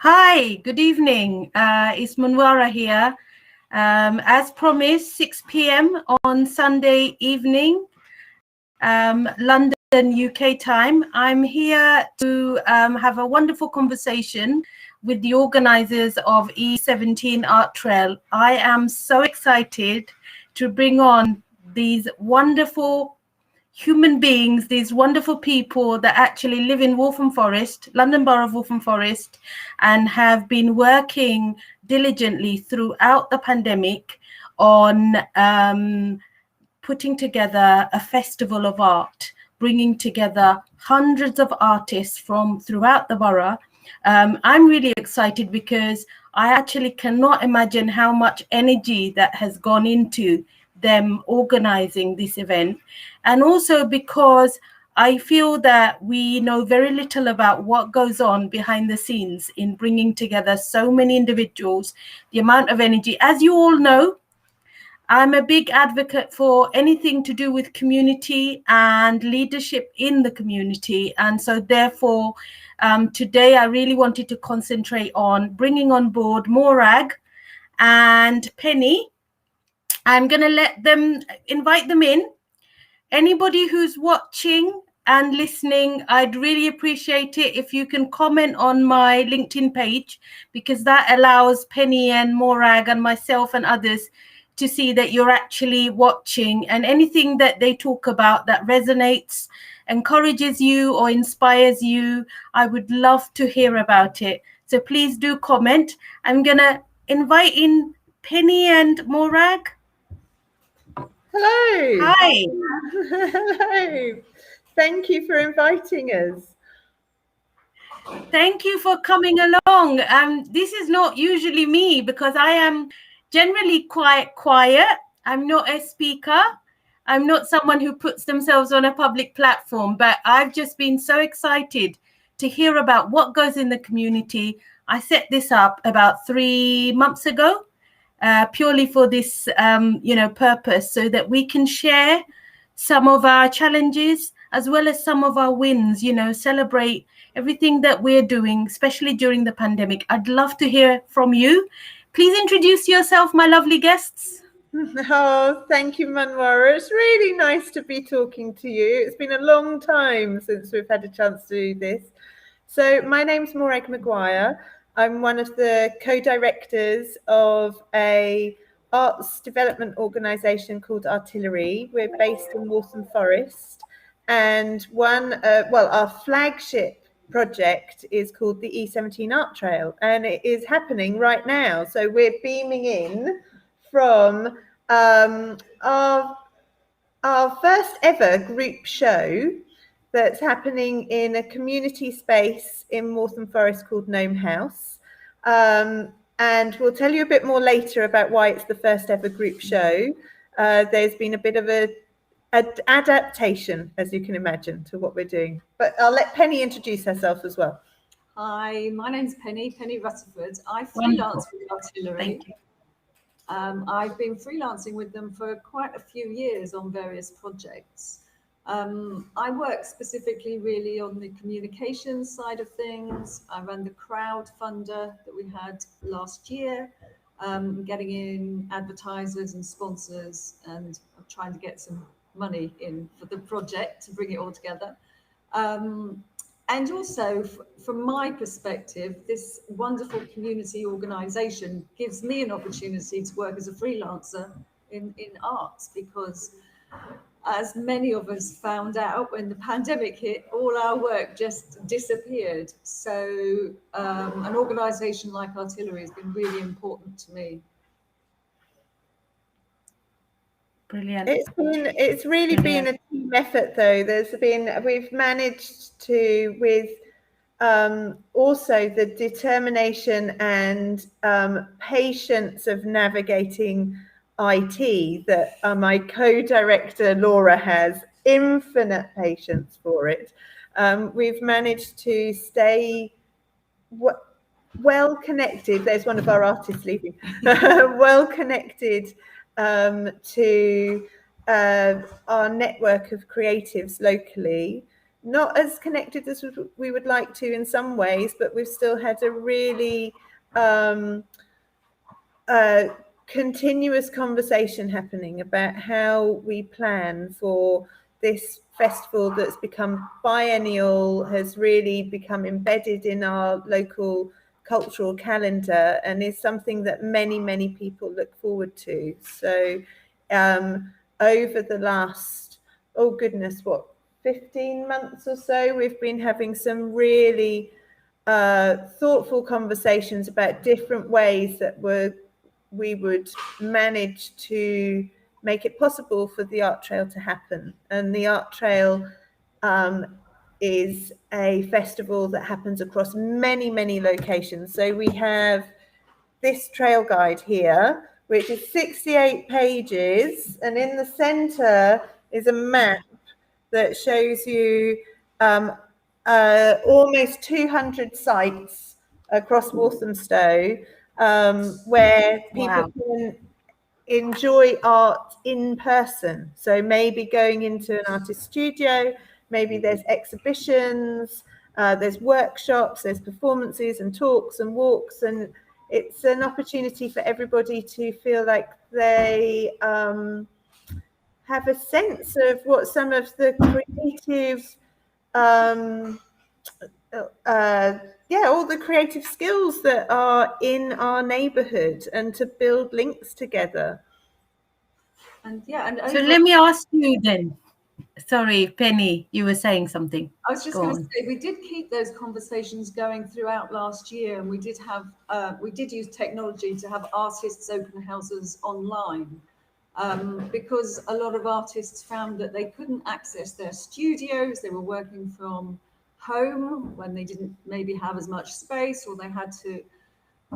Hi, good evening. It's Monwara here. As promised, 6 p.m. on Sunday evening, London, UK time. I'm here to have a wonderful conversation with the organizers of E17 Art Trail. I am so excited to bring on these wonderful human beings, these wonderful people that actually live in Waltham Forest, London Borough of Waltham Forest, and have been working diligently throughout the pandemic on putting together a festival of art, bringing together hundreds of artists from throughout the borough. I'm really excited because I actually cannot imagine how much energy that has gone into them organizing this event. And also because I feel that we know very little about what goes on behind the scenes in bringing together so many individuals, the amount of energy. As you all know, I'm a big advocate for anything to do with community and leadership in the community. And so therefore, today I really wanted to concentrate on bringing on board Morag and Penny. I'm going to invite them in. Anybody who's watching and listening, I'd really appreciate it if you can comment on my LinkedIn page, because that allows Penny and Morag and myself and others to see that you're actually watching, and anything that they talk about that resonates, encourages you or inspires you, I would love to hear about it. So please do comment. I'm going to invite in Penny and Morag. Hello. Hi. Hello. Thank you for inviting us. Thank you for coming along. This is not usually me because I am generally quite quiet. I'm not a speaker. I'm not someone who puts themselves on a public platform, but I've just been so excited to hear about what goes in the community. I set this up about 3 months ago, purely for this, purpose, so that we can share some of our challenges as well as some of our wins, celebrate everything that we're doing, especially during the pandemic. I'd love to hear from you. Please introduce yourself, my lovely guests. Oh, thank you, Monwara. It's really nice to be talking to you. It's been a long time since we've had a chance to do this. So my name's Morag McGuire. I'm one of the co-directors of a arts development organisation called Artillery. We're based in Waltham Forest, and our flagship project is called the E17 Art Trail, and it is happening right now. So we're beaming in from our first ever group show that's happening in a community space in Waltham Forest called Gnome House. And we'll tell you a bit more later about why it's the first ever group show. There's been a bit of an adaptation, as you can imagine, to what we're doing. But I'll let Penny introduce herself as well. Hi, my name's Penny Rutherford. I freelance with Artillery. Thank you. I've been freelancing with them for quite a few years on various projects. I work specifically really on the communications side of things. I run the crowdfunder that we had last year, getting in advertisers and sponsors, and I'm trying to get some money in for the project to bring it all together. And also, from my perspective, this wonderful community organisation gives me an opportunity to work as a freelancer in arts, because as many of us found out when the pandemic hit, all our work just disappeared. So an organisation like Artillery has been really important to me. Brilliant. It's really been a team effort, though. We've managed to, with also the determination and patience of navigating IT, that my co-director Laura has infinite patience for it. We've managed to stay well connected. There's one of our artists leaving. Well connected to our network of creatives locally, not as connected as we would like to in some ways, but we've still had a really continuous conversation happening about how we plan for this festival that's become biennial, has really become embedded in our local cultural calendar, and is something that many people look forward to. So over the last, 15 months or so, we've been having some really thoughtful conversations about different ways that we would manage to make it possible for the art trail to happen. And the art trail is a festival that happens across many locations. So we have this trail guide here, which is 68 pages, and in the center is a map that shows you almost 200 sites across Walthamstow where people can enjoy art in person. So maybe going into an artist studio, maybe there's exhibitions, there's workshops, there's performances and talks and walks, and it's an opportunity for everybody to feel like they have a sense of what some of the creative all the creative skills that are in our neighborhood, and to build links together. And yeah, so let me ask you then. Sorry, Penny, you were saying something. I was just going to say, we did keep those conversations going throughout last year, and we did use technology to have artists open houses online, because a lot of artists found that they couldn't access their studios. They were working from home when they didn't maybe have as much space, or they had to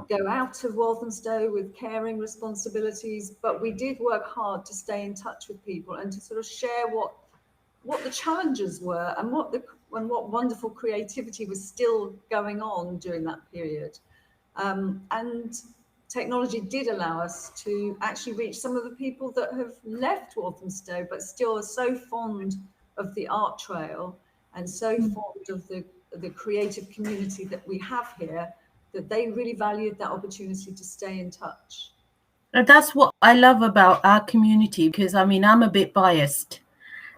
go out of Walthamstow with caring responsibilities. But we did work hard to stay in touch with people and to sort of share what the challenges were, and what wonderful creativity was still going on during that period. And technology did allow us to actually reach some of the people that have left Walthamstow but still are so fond of the art trail and so fond of the creative community that we have here, that they really valued that opportunity to stay in touch. And that's what I love about our community, because I mean, I'm a bit biased.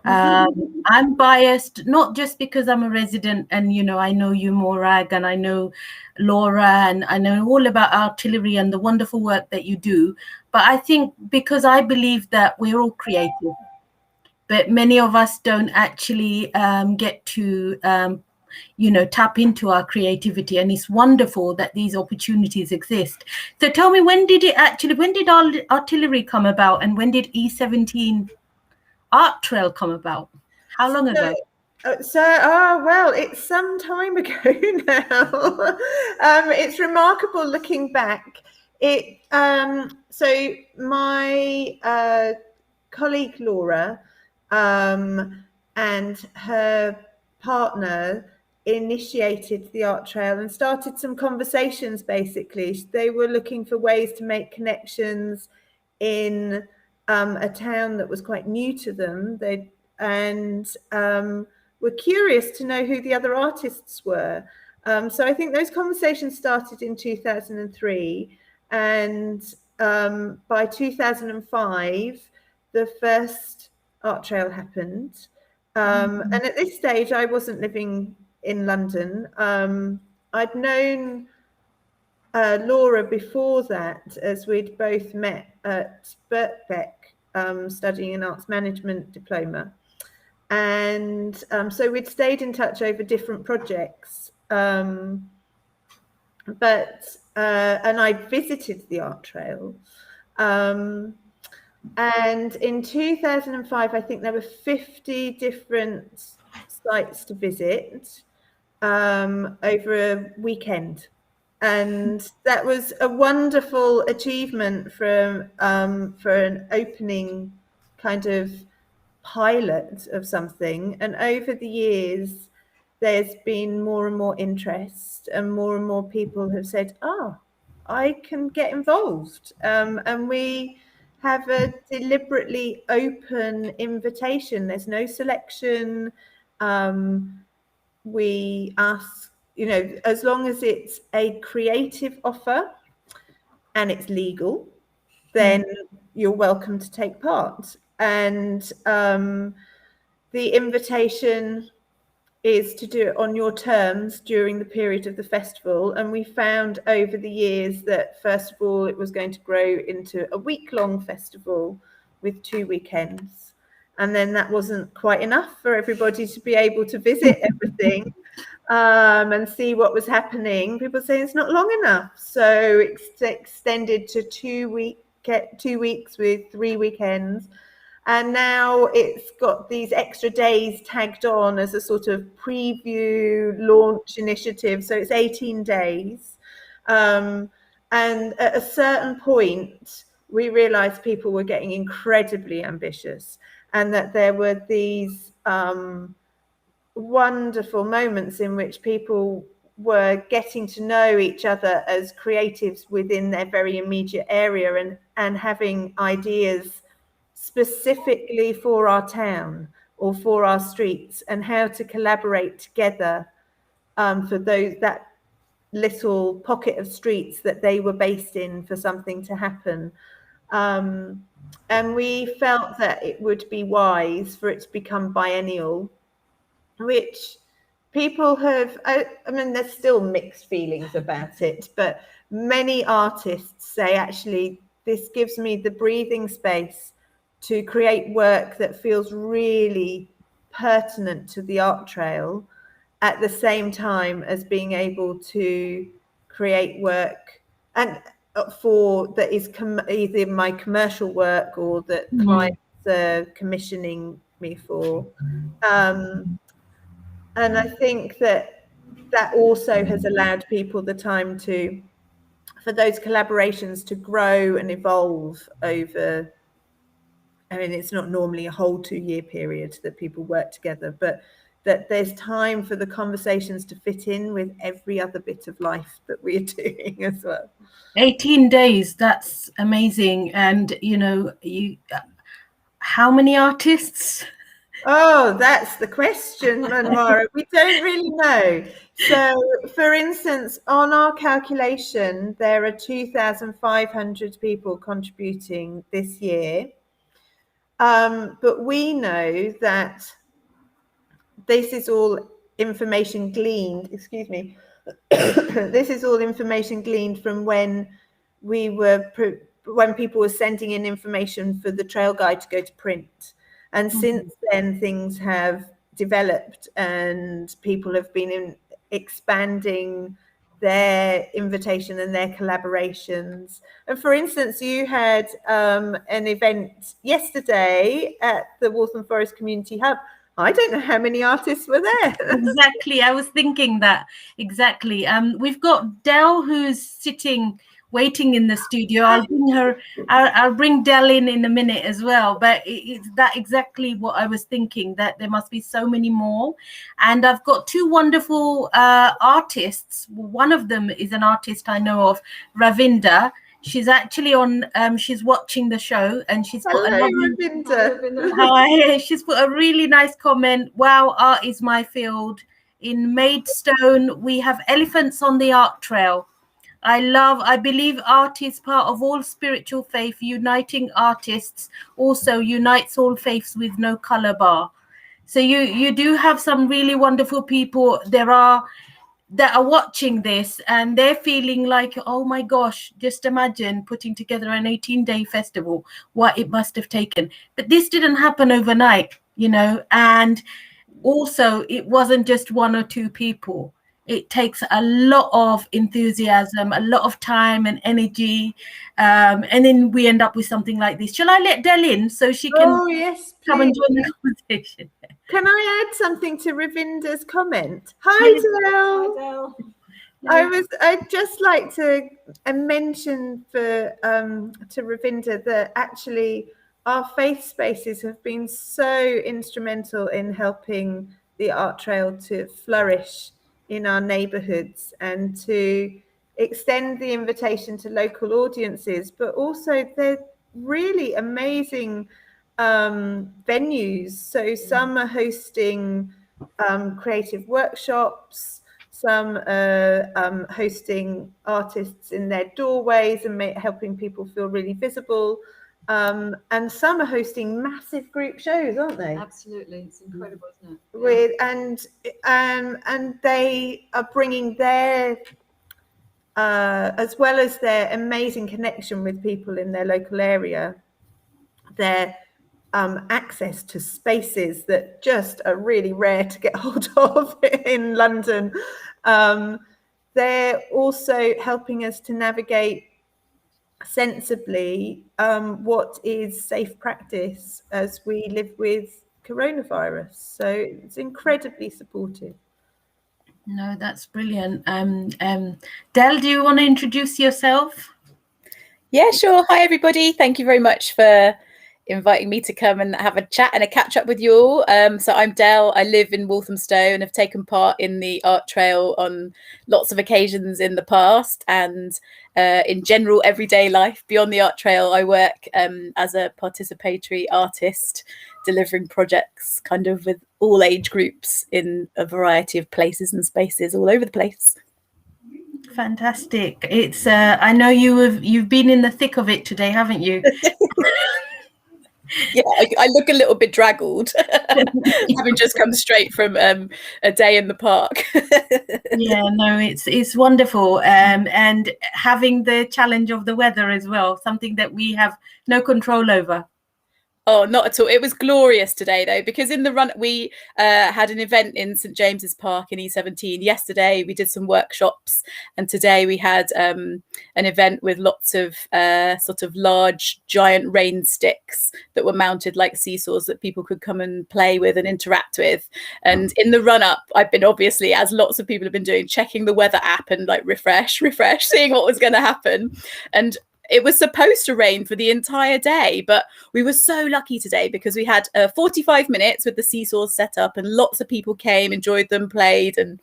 I'm biased not just because I'm a resident and, you know, I know you, Morag, and I know Laura, and I know all about artillery and the wonderful work that you do, but I think because I believe that we're all creative, but many of us don't actually get to tap into our creativity, and it's wonderful that these opportunities exist. So tell me, when did artillery come about, and when did E17 Art Trail come about? How long ago? It's some time ago now. It's remarkable looking back. So my colleague Laura and her partner initiated the art trail and started some conversations. Basically, they were looking for ways to make connections in a town that was quite new to them. Were curious to know who the other artists were. So I think those conversations started in 2003, and by 2005, the first art trail happened. And at this stage, I wasn't living in London. I'd known Laura before that, as we'd both met at Birkbeck, studying an arts management diploma. And so we'd stayed in touch over different projects. And I'd visited the art trail. And in 2005, I think there were 50 different sites to visit over a weekend. And that was a wonderful achievement for an opening kind of pilot of something. And over the years, there's been more and more interest, and more people have said, I can get involved. And we have a deliberately open invitation. There's no selection. we ask, as long as it's a creative offer and it's legal, then you're welcome to take part. And the invitation is to do it on your terms during the period of the festival. And we found over the years that, first of all, it was going to grow into a week-long festival with 2 weekends. And then that wasn't quite enough for everybody to be able to visit everything and see what was happening. People saying it's not long enough. So it's extended to 2 weeks with 3 weekends. And now it's got these extra days tagged on as a sort of preview launch initiative. So it's 18 days. And at a certain point, we realized people were getting incredibly ambitious, and that there were these wonderful moments in which people were getting to know each other as creatives within their very immediate area, and having ideas specifically for our town or for our streets, and how to collaborate together for that little pocket of streets that they were based in, for something to happen. And we felt that it would be wise for it to become biennial, which people have, I mean, there's still mixed feelings about it, but many artists say, actually, this gives me the breathing space to create work that feels really pertinent to the art trail, at the same time as being able to create work and that is either my commercial work or that clients are commissioning me for. And I think that also has allowed people the time for those collaborations to grow and evolve over. I mean, it's not normally a whole 2-year period that people work together, but that there's time for the conversations to fit in with every other bit of life that we're doing as well. 18 days, that's amazing. And, how many artists? Oh, that's the question, Monwara. We don't really know. So, for instance, on our calculation, there are 2,500 people contributing this year. But we know that this is all information gleaned, this is all information gleaned from when people were sending in information for the trail guide to go to print. And since then, things have developed, and people have been expanding their invitation and their collaborations. And for instance, you had an event yesterday at the Waltham Forest Community Hub. I don't know how many artists were there. Exactly. I was thinking that. Exactly. We've got Del, who's sitting waiting in the studio. I'll bring her. I'll bring Del in a minute as well. But it's that exactly what I was thinking, that there must be so many more. And I've got 2 wonderful artists. One of them is an artist I know of, Ravinda. She's actually on. She's watching the show, and she's put she's put a really nice comment. Wow, art is my field. In Maidstone, we have elephants on the art trail. I believe art is part of all spiritual faith. Uniting artists also unites all faiths with no color bar. So you do have some really wonderful people. That are watching this, and they're feeling like, oh my gosh, just imagine putting together an 18-day festival, what it must have taken. But this didn't happen overnight, and also it wasn't just 1 or 2 people. It takes a lot of enthusiasm, a lot of time and energy, and then we end up with something like this. Shall I let Del in so she can come and join the conversation? Can I add something to Ravinda's comment? Hi, Del. I'd just like to mention to Ravinda that actually our faith spaces have been so instrumental in helping the art trail to flourish in our neighbourhoods, and to extend the invitation to local audiences, but also they're really amazing venues. So some are hosting creative workshops. Some hosting artists in their doorways and helping people feel really visible. And some are hosting massive group shows, aren't they? Absolutely, it's incredible, isn't it? With and they are bringing their as well as their amazing connection with people in their local area, their access to spaces that just are really rare to get hold of in London. They're also helping us to navigate sensibly what is safe practice as we live with coronavirus. So it's incredibly supportive. No, that's brilliant. Del, do you want to introduce yourself? Yeah, sure. Hi, everybody. Thank you very much for inviting me to come and have a chat and a catch up with you all. So I'm Del. I live in Walthamstow and have taken part in the Art Trail on lots of occasions in the past, and in general everyday life beyond the Art Trail. I work as a participatory artist, delivering projects kind of with all age groups in a variety of places and spaces all over the place. Fantastic. It's I know you've been in the thick of it today, haven't you? Yeah, I look a little bit draggled, having just come straight from a day in the park. Yeah, no, it's wonderful, and having the challenge of the weather as well, something that we have no control over. Oh, not at all. It was glorious today, though, because in the run, we had an event in St James's Park in E17. Yesterday, we did some workshops, and today we had an event with lots of sort of large, giant rain sticks that were mounted like seesaws that people could come and play with and interact with. And in the run-up, I've been obviously, as lots of people have been doing, checking the weather app and like refresh, seeing what was going to happen. And it was supposed to rain for the entire day, but we were so lucky today because we had 45 minutes with the seesaws set up and lots of people came, enjoyed them, played and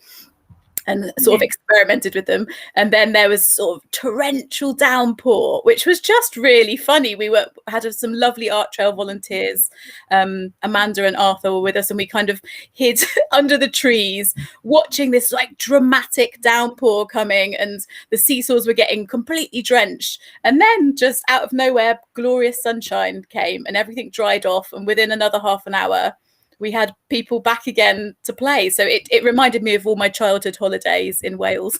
sort of experimented with them. And then there was sort of torrential downpour, which was just really funny. We had some lovely Art Trail volunteers. Amanda and Arthur were with us, and we kind of hid under the trees watching this like dramatic downpour coming, and the seesaws were getting completely drenched. And then just out of nowhere, glorious sunshine came and everything dried off. And within another half an hour, we had people back again to play. So it reminded me of all my childhood holidays in Wales.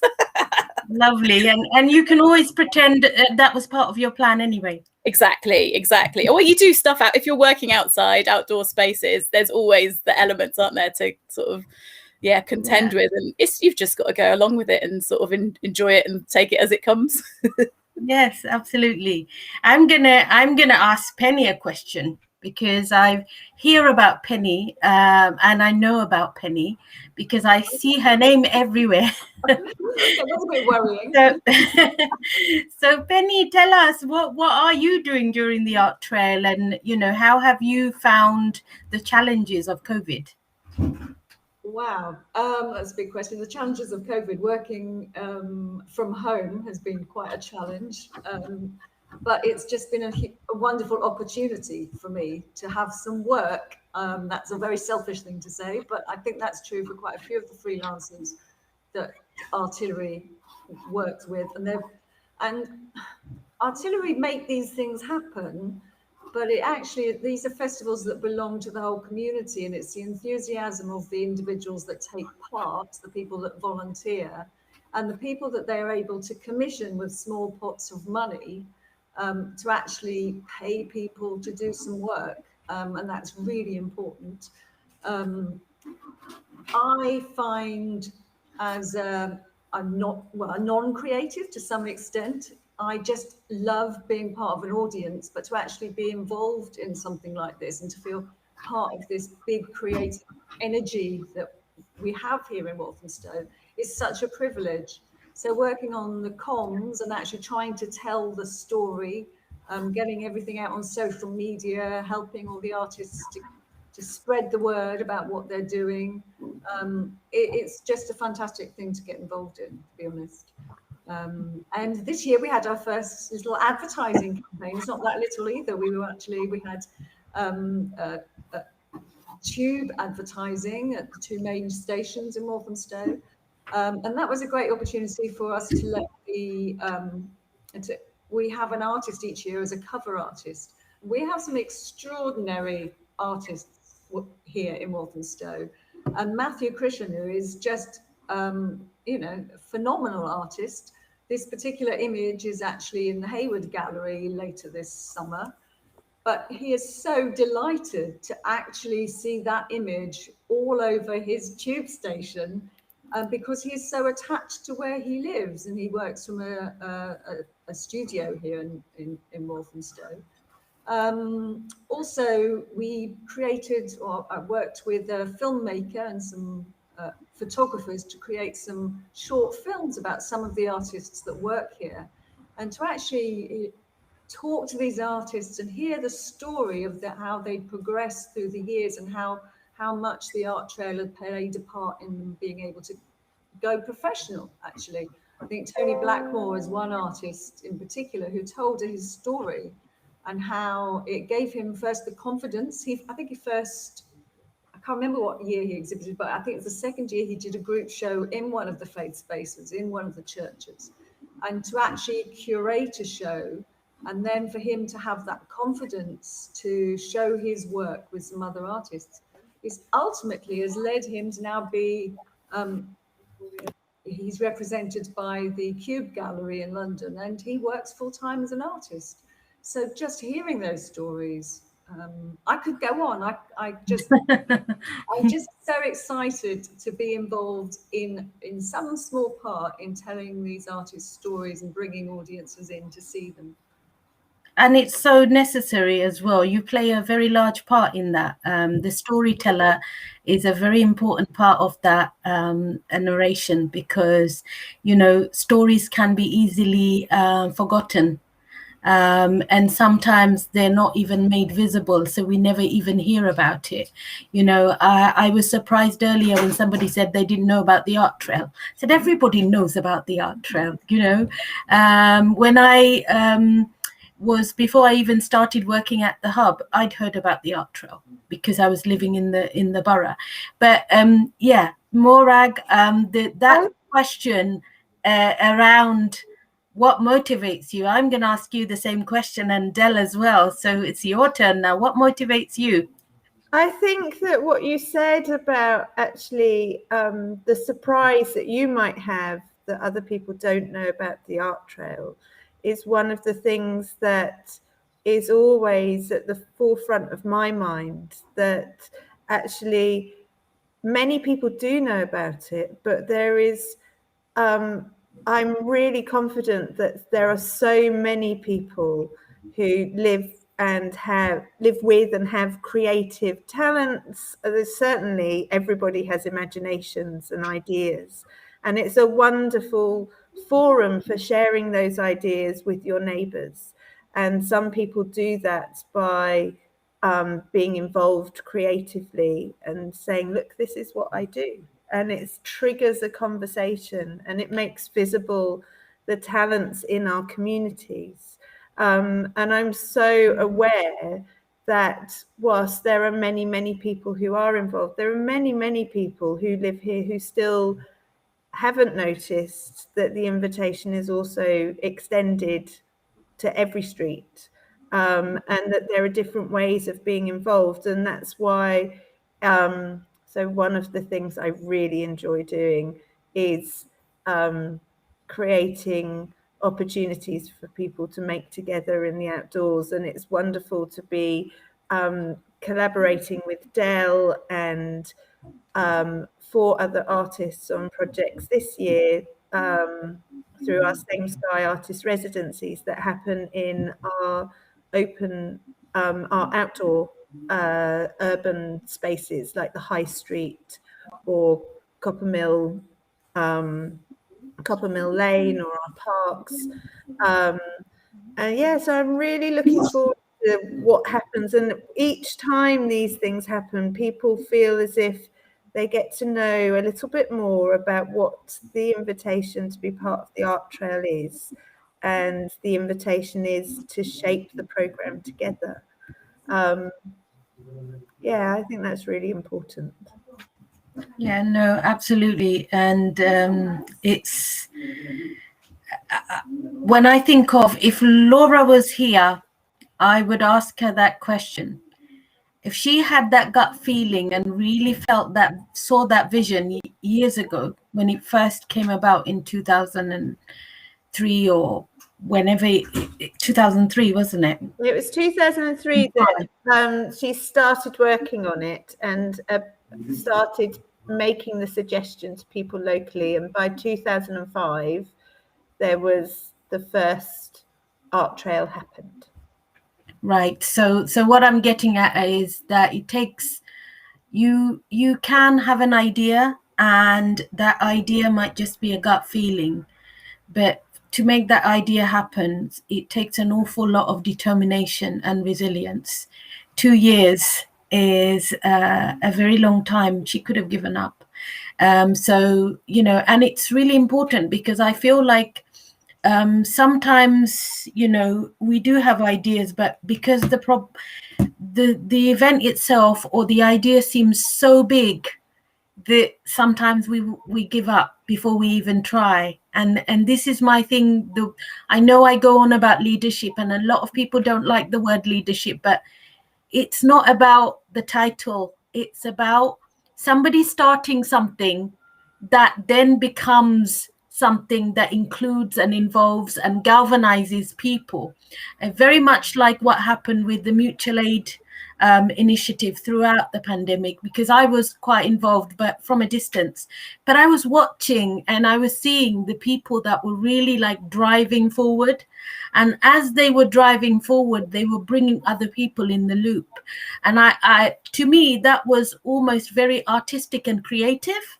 Lovely. And you can always pretend that was part of your plan anyway. Exactly. Well, you do stuff out. If you're working outside, outdoor spaces, there's always the elements, aren't there, to sort of, contend with. And you've just got to go along with it and sort of enjoy it and take it as it comes. Yes, absolutely. I'm gonna ask Penny a question, because I hear about Penny and I know about Penny because I see her name everywhere. That's a bit worrying. So Penny, tell us what are you doing during the Art Trail, and how have you found the challenges of COVID? Wow, that's a big question. The challenges of COVID, working from home has been quite a challenge. But it's just been a wonderful opportunity for me to have some work. That's a very selfish thing to say, but I think that's true for quite a few of the freelancers that Artillery works with. And Artillery make these things happen, but these are festivals that belong to the whole community, and it's the enthusiasm of the individuals that take part, the people that volunteer, and the people that they're able to commission with small pots of money to actually pay people to do some work, and that's really important. I find as I'm not a non-creative to some extent. I just love being part of an audience, but to actually be involved in something like this and to feel part of this big creative energy that we have here in Walthamstow is such a privilege. So working on the comms and actually trying to tell the story, getting everything out on social media, helping all the artists to spread the word about what they're doing. It's just a fantastic thing to get involved in, to be honest. And this year we had our first little advertising campaign. It's not that little either. We had tube advertising at the two main stations in Walthamstow. And that was a great opportunity for us to let we have an artist each year as a cover artist. We have some extraordinary artists here in Walthamstow. And Matthew Christian, who is just, a phenomenal artist. This particular image is actually in the Hayward Gallery later this summer. But he is so delighted to actually see that image all over his tube station because he is so attached to where he lives, and he works from a studio here in Walthamstow. Also, we created, or I worked with a filmmaker and some photographers to create some short films about some of the artists that work here, and to actually talk to these artists and hear the story of how they progressed through the years, and how much the art trail had played a part in them being able to go professional. Actually, I think Tony Blackmore is one artist in particular who told his story and how it gave him first the confidence. I can't remember what year he exhibited, but I think it's the second year he did a group show in one of the faith spaces, in one of the churches. And to actually curate a show, and then for him to have that confidence to show his work with some other artists, is ultimately has led him to now be, he's represented by the Cube Gallery in London, and he works full-time as an artist. So just hearing those stories, I could go on. I'm just so excited to be involved in some small part in telling these artists' stories and bringing audiences in to see them. And it's so necessary as well. You play a very large part in that. The storyteller is a very important part of that narration, because, stories can be easily forgotten. And sometimes they're not even made visible, so we never even hear about it. I was surprised earlier when somebody said they didn't know about the art trail. I said everybody knows about the art trail. When I before I even started working at the hub, I'd heard about the art trail because I was living in the borough. But Morag, that question around what motivates you, I'm going to ask you the same question, and Del as well. So it's your turn now. What motivates you? I think that what you said about actually the surprise that you might have that other people don't know about the art trail is one of the things that is always at the forefront of my mind, that actually many people do know about it, but there is, I'm really confident that there are so many people who live with and have creative talents. There's certainly, everybody has imaginations and ideas, and it's a wonderful forum for sharing those ideas with your neighbours. And some people do that by being involved creatively and saying, look, this is what I do. And it triggers a conversation, and it makes visible the talents in our communities. And I'm so aware that whilst there are many, many people who are involved, there are many, many people who live here who still haven't noticed that the invitation is also extended to every street, and that there are different ways of being involved. And that's why, so one of the things I really enjoy doing is creating opportunities for people to make together in the outdoors. And it's wonderful to be collaborating with Del and 4 other artists on projects this year through our Same Sky artist residencies that happen in our our outdoor urban spaces like the High Street or Coppermill Lane or our parks. And so I'm really looking forward to what happens. And each time these things happen, people feel as if they get to know a little bit more about what the invitation to be part of the art trail is. And the invitation is to shape the program together. Yeah, I think that's really important. Yeah, no, absolutely. And it's when I think of, if Laura was here, I would ask her that question. If she had that gut feeling and really felt that, saw that vision years ago when it first came about in 2003 or whenever, 2003, wasn't it? It was 2003 that she started working on it and started making the suggestion to people locally. And by 2005, there was the first art trail happened. Right. So what I'm getting at is that it takes, you can have an idea, and that idea might just be a gut feeling, but to make that idea happen, it takes an awful lot of determination and resilience. 2 years is a very long time. She could have given up. So, you know, and it's really important because I feel like sometimes, you know, we do have ideas, but because the event itself or the idea seems so big that sometimes we give up before we even try. And this is my thing. I know I go on about leadership, and a lot of people don't like the word leadership, but it's not about the title. It's about somebody starting something that then becomes something that includes and involves and galvanizes people. Very much like what happened with the mutual aid initiative throughout the pandemic, because I was quite involved, but from a distance. But I was watching and I was seeing the people that were really like driving forward. And as they were driving forward, they were bringing other people in the loop. And I to me, that was almost very artistic and creative.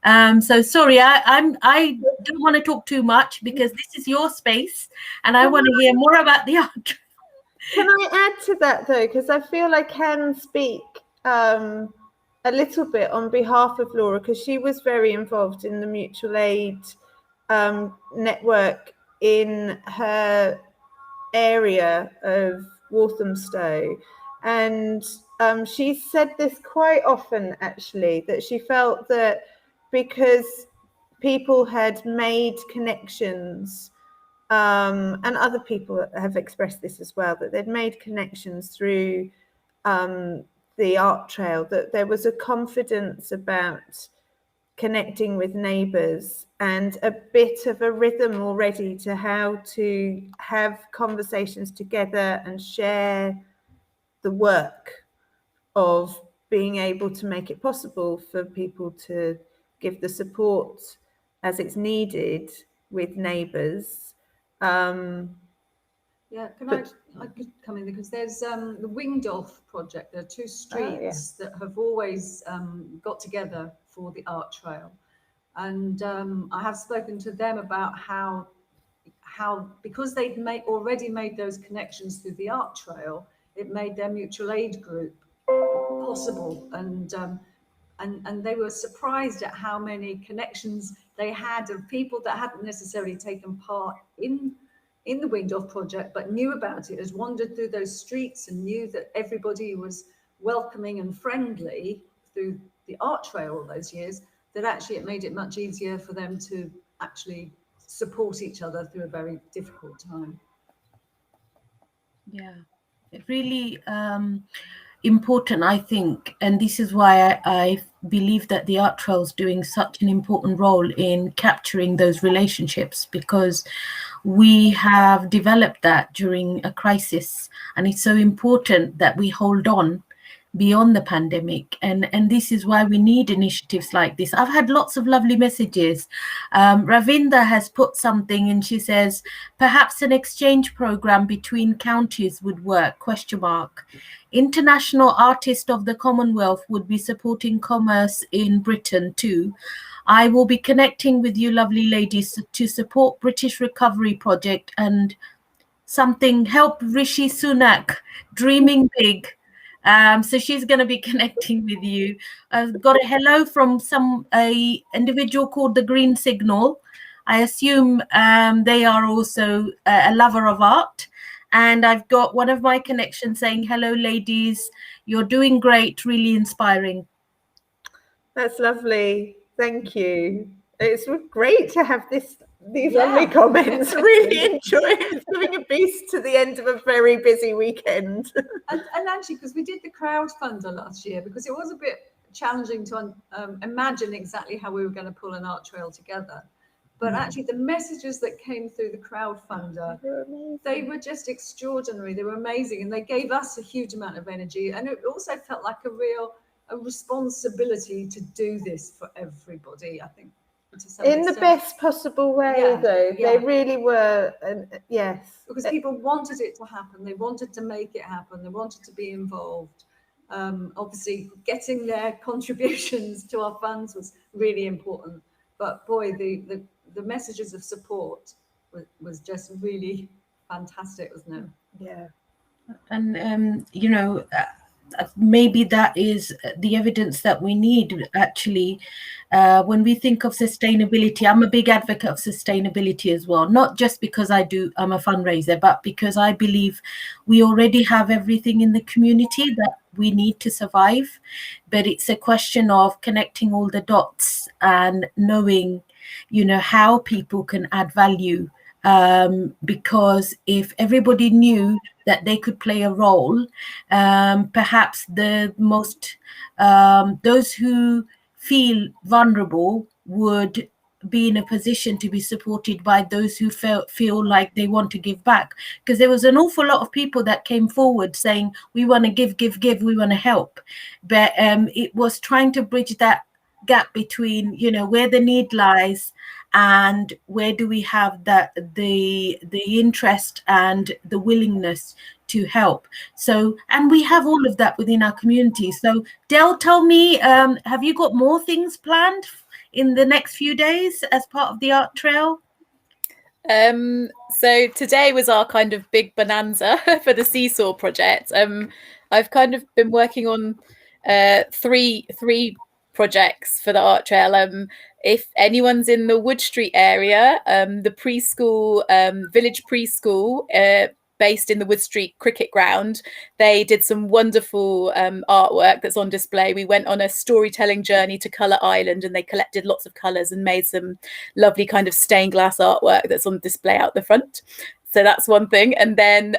So sorry, I don't want to talk too much because this is your space and I want to hear more about the art. Can I add to that though? Because I feel I can speak a little bit on behalf of Laura, because she was very involved in the mutual aid network in her area of Walthamstow. And she said this quite often, actually, that she felt that because people had made connections, and other people have expressed this as well, that they'd made connections through the art trail, that there was a confidence about connecting with neighbours and a bit of a rhythm already to how to have conversations together and share the work of being able to make it possible for people to give the support as it's needed with neighbours. Yeah, I could come in because there's the Winged Off project. There are two streets that have always got together for the art trail. And I have spoken to them about how because they'd already made those connections through the art trail, it made their mutual aid group possible. And they were surprised at how many connections they had of people that hadn't necessarily taken part in the Winged Off project, but knew about it, has wandered through those streets and knew that everybody was welcoming and friendly through the art trail all those years, that actually it made it much easier for them to actually support each other through a very difficult time. Yeah, really important, I think. And this is why I believe that the art trail is doing such an important role in capturing those relationships, because we have developed that during a crisis. And it's so important that we hold on beyond the pandemic, and this is why we need initiatives like this. I've had lots of lovely messages. Ravinda has put something and she says perhaps an exchange program between counties would work, ? International Artist of the Commonwealth would be supporting commerce in Britain too. I will be connecting with you lovely ladies to support British Recovery Project and something, help Rishi Sunak dreaming big. So she's going to be connecting with you. I've got a hello from a individual called the Green Signal. I assume they are also a lover of art. And I've got one of my connections saying, hello, ladies, you're doing great, really inspiring. That's lovely. Thank you. It's great to have these lovely comments. Really enjoy it. It's giving a boost to the end of a very busy weekend. And actually, because we did the crowdfunder last year, because it was a bit challenging to imagine exactly how we were going to pull an art trail together. But actually, the messages that came through the crowdfunder, they were just extraordinary. They were amazing, and they gave us a huge amount of energy. And it also felt like a responsibility to do this for everybody, I think. In the best possible way, though. Yeah. They really were, yes. Because people wanted it to happen. They wanted to make it happen. They wanted to be involved. Obviously, getting their contributions to our funds was really important. But boy, the messages of support was just really fantastic, wasn't it? Yeah. And, maybe that is the evidence that we need, actually. When we think of sustainability, I'm a big advocate of sustainability as well, not just because I'm a fundraiser, but because I believe we already have everything in the community that we need to survive. But it's a question of connecting all the dots and knowing, how people can add value. Because if everybody knew that they could play a role, perhaps those who feel vulnerable would be in a position to be supported by those who feel like they want to give back. Because there was an awful lot of people that came forward saying, we want to give, we want to help. But it was trying to bridge that gap between, where the need lies and where do we have the interest and the willingness to help. So, and we have all of that within our community. So Del, tell me, have you got more things planned in the next few days as part of the art trail? So today was our kind of big bonanza for the Seesaw project. I've kind of been working on three projects for the art trail. If anyone's in the Wood Street area, the preschool, village preschool, based in the Wood Street cricket ground, they did some wonderful artwork that's on display. We went on a storytelling journey to Colour Island, and they collected lots of colours and made some lovely kind of stained glass artwork that's on display out the front. So that's one thing. And then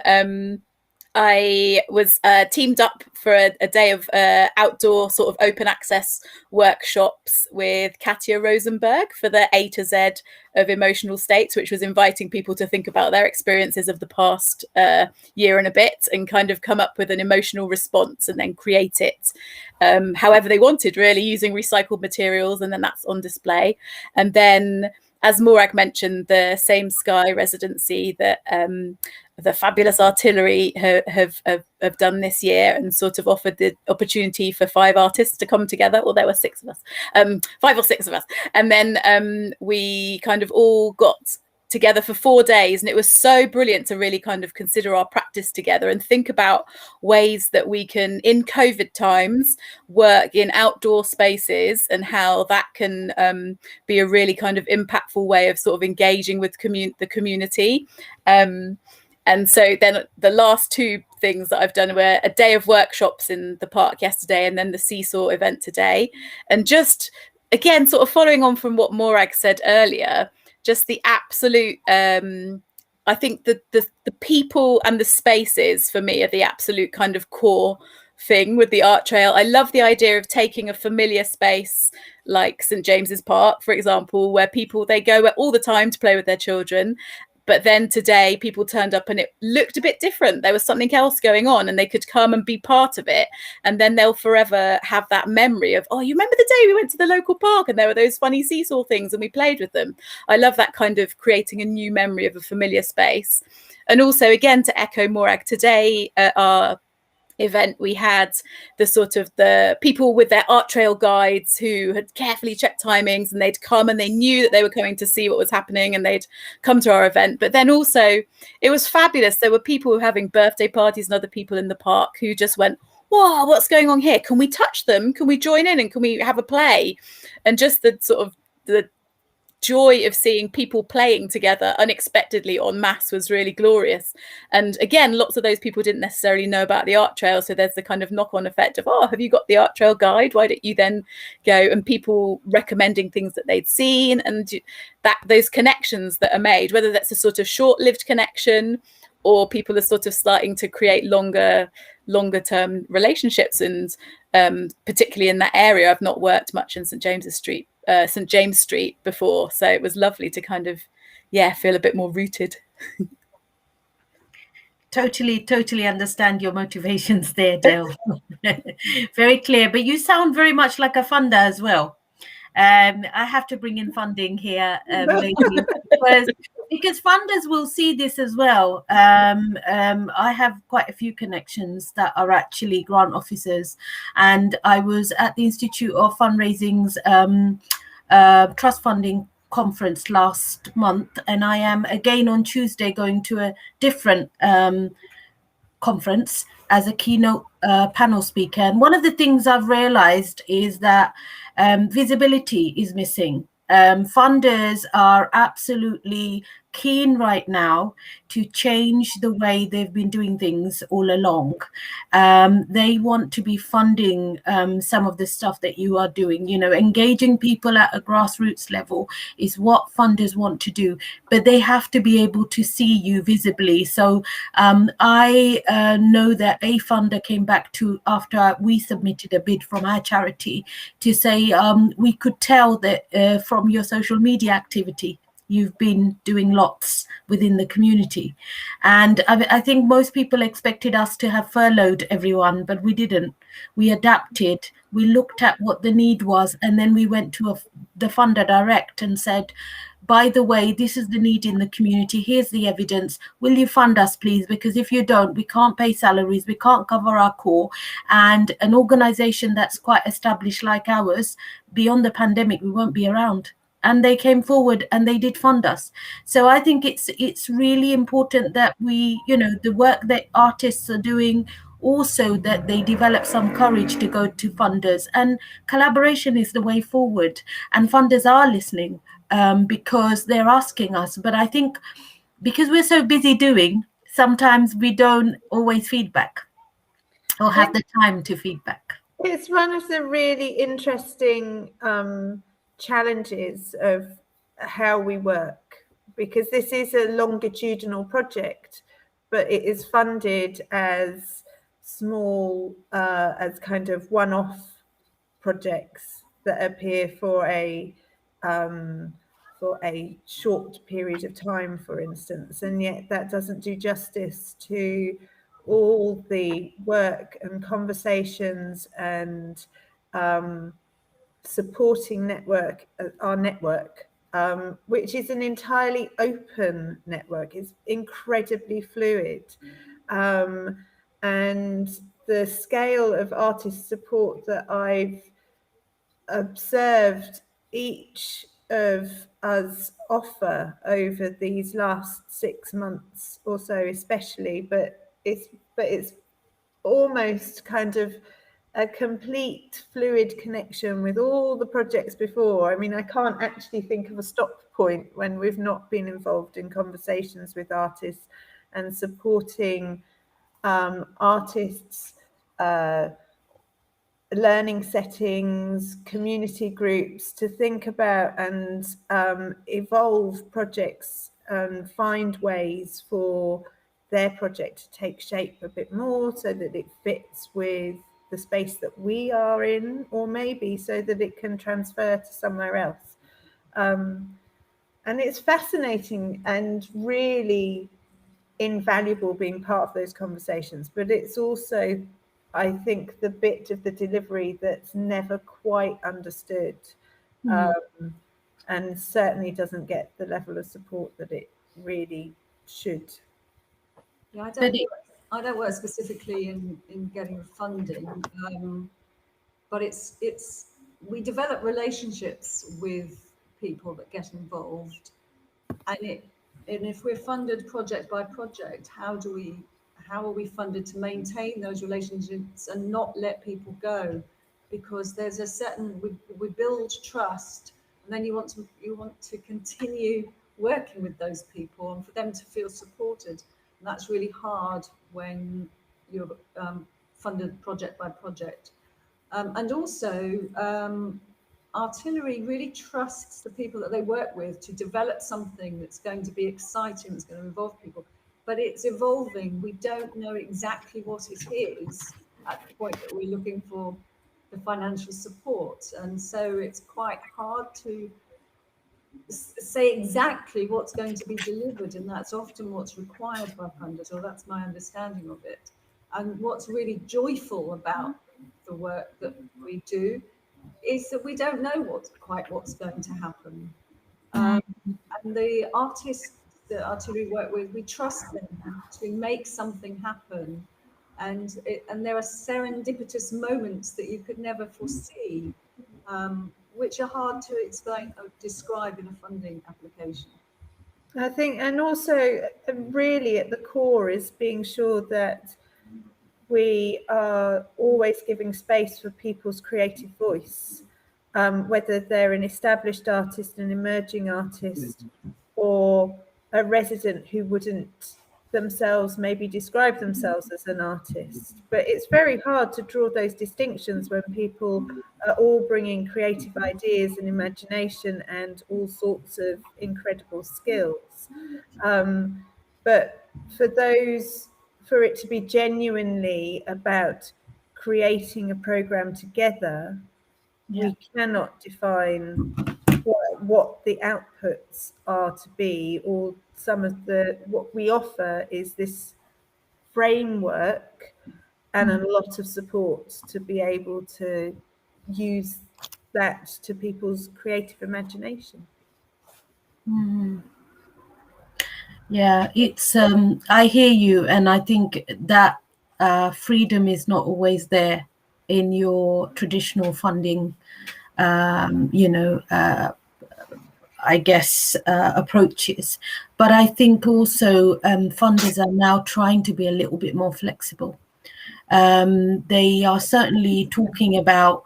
I was teamed up for a day of outdoor sort of open access workshops with Katja Rosenberg for the A to Z of emotional states, which was inviting people to think about their experiences of the past year and a bit and kind of come up with an emotional response and then create it however they wanted, really, using recycled materials. And then that's on display. And then, as Morag mentioned, the Same Sky residency that the fabulous Artillery have done this year, and sort of offered the opportunity for 5 artists to come together. Well, there were 6 of us, 5 or 6 of us. And then we kind of all got together for 4 days, and it was so brilliant to really kind of consider our practice together and think about ways that we can, in COVID times, work in outdoor spaces, and how that can be a really kind of impactful way of sort of engaging with the community. And so then the last 2 things that I've done were a day of workshops in the park yesterday, and then the Seesaw event today. And just, again, sort of following on from what Morag said earlier, just the absolute, I think the people and the spaces for me are the absolute kind of core thing with the art trail. I love the idea of taking a familiar space like St James's Park, for example, where people, they go all the time to play with their children. But then today people turned up and it looked a bit different. There was something else going on, and they could come and be part of it. And then they'll forever have that memory of, oh, you remember the day we went to the local park and there were those funny seesaw things and we played with them. I love that kind of creating a new memory of a familiar space. And also, again, to echo Morag, today at our event, we had the sort of the people with their art trail guides who had carefully checked timings, and they'd come and they knew that they were coming to see what was happening, and they'd come to our event. But then also it was fabulous. There were people who were having birthday parties and other people in the park who just went, whoa, what's going on here? Can we touch them? Can we join in? And can we have a play? And just the sort of the joy of seeing people playing together unexpectedly en masse was really glorious. And again, lots of those people didn't necessarily know about the art trail, so there's the kind of knock-on effect of, oh, have you got the art trail guide, why don't you then go, and people recommending things that they'd seen, and that those connections that are made, whether that's a sort of short-lived connection or people are sort of starting to create longer term relationships. And particularly in that area, I've not worked much in St James Street before, so it was lovely to kind of feel a bit more rooted. Totally understand your motivations there, Dale. Very clear. But you sound very much like a funder as well. I have to bring in funding here, maybe, because funders will see this as well. I have quite a few connections that are actually grant officers, and I was at the Institute of Fundraising's trust funding conference last month, and I am again on Tuesday going to a different conference as a keynote panel speaker. And one of the things I've realized is that visibility is missing. Funders are absolutely keen right now to change the way they've been doing things all along. They want to be funding some of the stuff that you are doing. You know, engaging people at a grassroots level is what funders want to do, but they have to be able to see you visibly. So I know that a funder came back to, after we submitted a bid from our charity, to say we could tell that from your social media activity you've been doing lots within the community. And I think most people expected us to have furloughed everyone, but we didn't. We adapted, we looked at what the need was, and then we went to the funder direct and said, by the way, this is the need in the community, here's the evidence, will you fund us please? Because if you don't, we can't pay salaries, we can't cover our core. And an organization that's quite established like ours, beyond the pandemic, we won't be around. And they came forward and they did fund us. So I think it's really important that we, you know, the work that artists are doing, also that they develop some courage to go to funders, and collaboration is the way forward. And funders are listening because they're asking us. But I think because we're so busy doing, sometimes we don't always feedback or have the time to feedback. It's one of the really interesting challenges of how we work, because this is a longitudinal project, but it is funded as small, as kind of one-off projects that appear for a short period of time, for instance, and yet that doesn't do justice to all the work and conversations and supporting our network, which is an entirely open network. It's incredibly fluid. And the scale of artist support that I've observed each of us offer over these last 6 months or so, especially, but it's almost kind of a complete fluid connection with all the projects before. I mean, I can't actually think of a stop point when we've not been involved in conversations with artists and supporting artists, learning settings, community groups, to think about and evolve projects and find ways for their project to take shape a bit more so that it fits with the space that we are in, or maybe so that it can transfer to somewhere else. And it's fascinating and really invaluable being part of those conversations, but it's also, I think, the bit of the delivery that's never quite understood, and certainly doesn't get the level of support that it really should. Yeah, I don't work specifically in getting funding, but we develop relationships with people that get involved, and if we're funded project by project, how are we funded to maintain those relationships and not let people go? Because there's a certain, we build trust, and and then you want to continue working with those people and for them to feel supported. And that's really hard when you're funded project by project. And also, Artillery really trusts the people that they work with to develop something that's going to be exciting, that's going to involve people. But it's evolving. We don't know exactly what it is at the point that we're looking for the financial support. And so it's quite hard to say exactly what's going to be delivered. And that's often what's required by funders, or that's my understanding of it. And what's really joyful about the work that we do is that we don't know what's going to happen. And the artists that Artillery work with, we trust them to make something happen. And there are serendipitous moments that you could never foresee, which are hard to explain or describe in a funding application. I think, and also really at the core is being sure that we are always giving space for people's creative voice, whether they're an established artist, an emerging artist, or a resident who wouldn't themselves maybe describe themselves as an artist. But it's very hard to draw those distinctions when people are all bringing creative ideas and imagination and all sorts of incredible skills. But for it to be genuinely about creating a program together, we cannot define what the outputs are to be, or what we offer is this framework and a lot of support to be able to use that to people's creative imagination. Yeah, it's I hear you, and I think that freedom is not always there in your traditional funding I guess approaches. But I think also funders are now trying to be a little bit more flexible. They are certainly talking about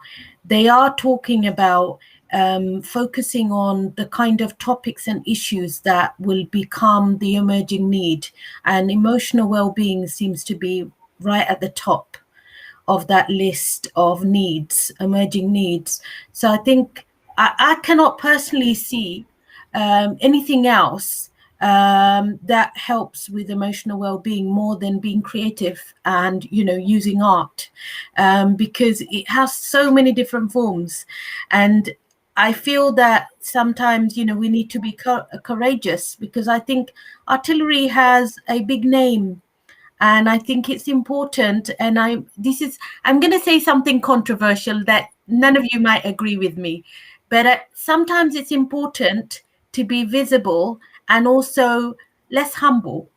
focusing on the kind of topics and issues that will become the emerging need, and emotional well-being seems to be right at the top of that list of needs, emerging needs. So I think I cannot personally see anything else that helps with emotional well-being more than being creative and using art, because it has so many different forms. And I feel that sometimes we need to be courageous, because I think Artillery has a big name. And I think it's important, and I'm going to say something controversial that none of you might agree with me, but sometimes it's important to be visible and also less humble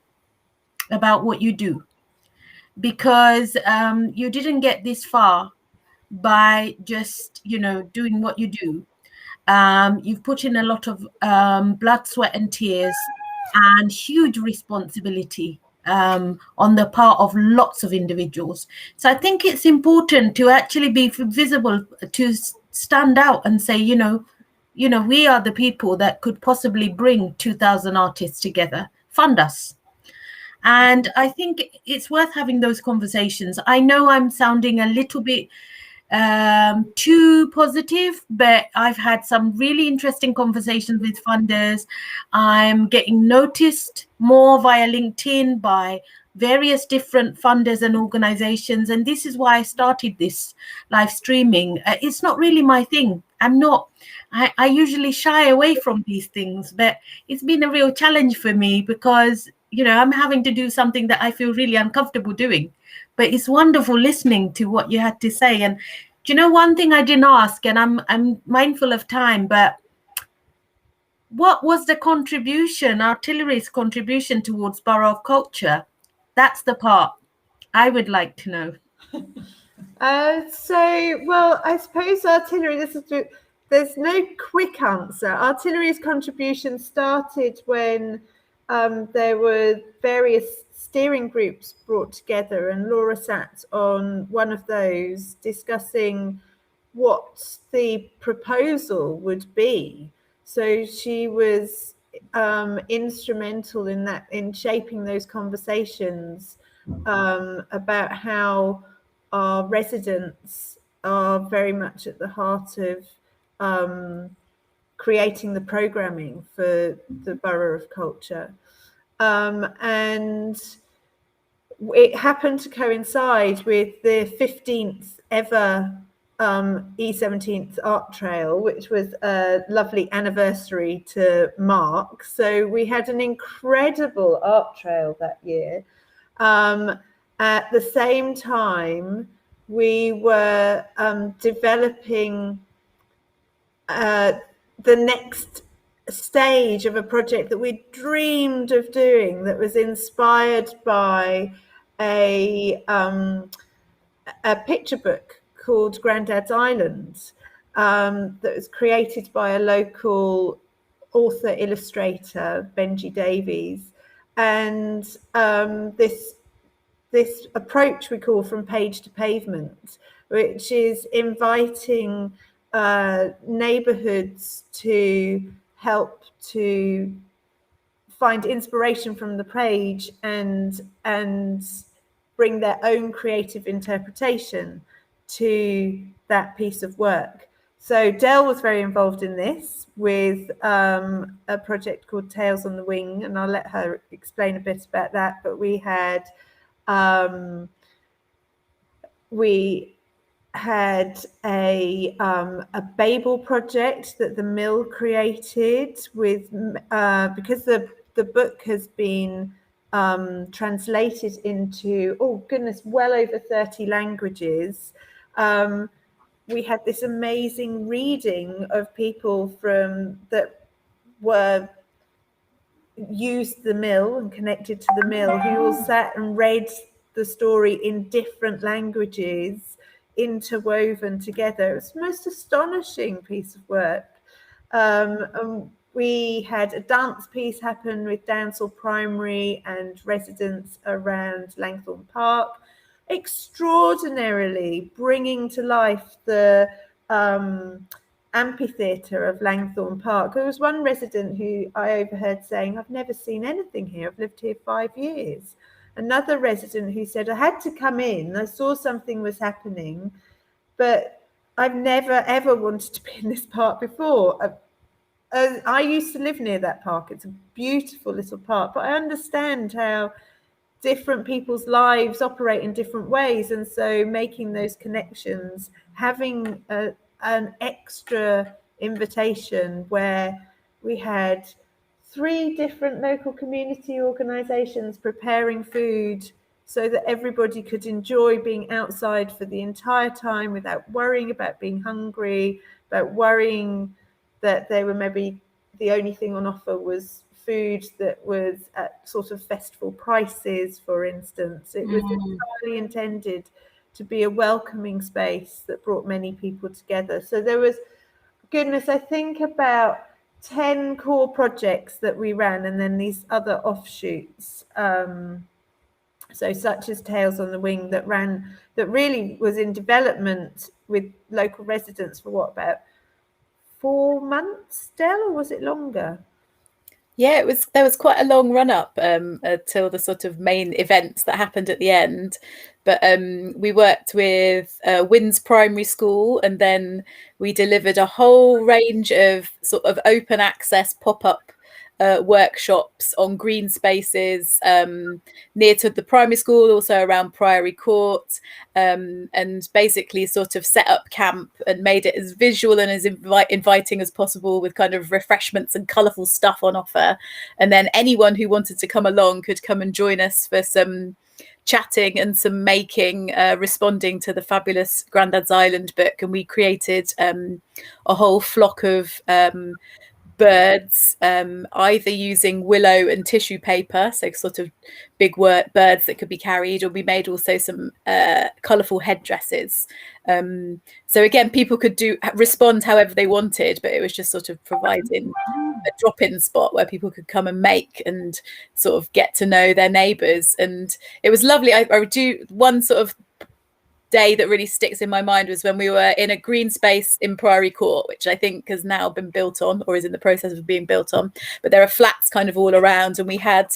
about what you do, because you didn't get this far by just doing what you do. You've put in a lot of blood, sweat and tears and huge responsibility on the part of lots of individuals. So I think it's important to actually be visible, to stand out and say, we are the people that could possibly bring 2,000 artists together. Fund us. And I think it's worth having those conversations. I know I'm sounding a little bit too positive, but I've had some really interesting conversations with funders. I'm getting noticed more via LinkedIn by various different funders and organizations, and this is why I started this live streaming. It's not really my thing. I usually shy away from these things, but it's been a real challenge for me, because I'm having to do something that I feel really uncomfortable doing. But it's wonderful listening to what you had to say. And one thing I didn't ask, and I'm mindful of time, but what was the contribution, Artillery's contribution towards Borough of Culture? That's the part I would like to know. I suppose Artillery, there's no quick answer. Artillery's contribution started when there were various steering groups brought together, and Laura sat on one of those discussing what the proposal would be So she was instrumental in shaping those conversations about how our residents are very much at the heart of creating the programming for the Borough of Culture. And it happened to coincide with the 15th ever E17 Art Trail, which was a lovely anniversary to mark. So we had an incredible art trail that year. At the same time, we were developing the next stage of a project that we dreamed of doing, that was inspired by a picture book called Grandad's Island, that was created by a local author illustrator, Benji Davies. And this approach we call from page to pavement, which is inviting neighborhoods to help to find inspiration from the page and bring their own creative interpretation to that piece of work. So Del was very involved in this with a project called Tales on the Wing, and I'll let her explain a bit about that. But we had a Babel project that the Mill created with because the book has been translated into, oh goodness, well over 30 languages. We had this amazing reading of people that were used the Mill and connected to the Mill, who all sat and read the story in different languages, interwoven together. It was the most astonishing piece of work. We had a dance piece happen with Downsall Primary and residents around Langthorne Park, extraordinarily bringing to life the amphitheatre of Langthorne Park. There was one resident who I overheard saying, "I've never seen anything here. I've lived here 5 years." Another resident who said, "I had to come in. I saw something was happening, but I've never ever wanted to be in this park before." I used to live near that park. It's a beautiful little park, but I understand how different people's lives operate in different ways. And so making those connections, having an extra invitation where we had 3 different local community organisations preparing food so that everybody could enjoy being outside for the entire time without worrying about being hungry, about worrying that they were maybe the only thing on offer was food that was at sort of festival prices, for instance. It was entirely intended to be a welcoming space that brought many people together. So there was, goodness, I think about 10 core projects that we ran, and then these other offshoots. So such as Tales on the Wing that really was in development with local residents for what, about 4 months, Del, or was it longer? Yeah, there was quite a long run up till the sort of main events that happened at the end. But we worked with Winds Primary School, and then we delivered a whole range of sort of open access pop-up workshops on green spaces near to the primary school, also around Priory Court, and basically sort of set up camp and made it as visual and as inviting as possible, with kind of refreshments and colourful stuff on offer. And then anyone who wanted to come along could come and join us for some chatting and some making, responding to the fabulous Grandad's Island book. And we created a whole flock of birds, either using willow and tissue paper, so sort of big birds that could be carried, or we made also some colourful headdresses. So again, people could respond however they wanted, but it was just sort of providing a drop-in spot where people could come and make and sort of get to know their neighbours. And it was lovely. I would do one sort of day that really sticks in my mind was when we were in a green space in Priory Court, which I think has now been built on or is in the process of being built on. But there are flats kind of all around, and we had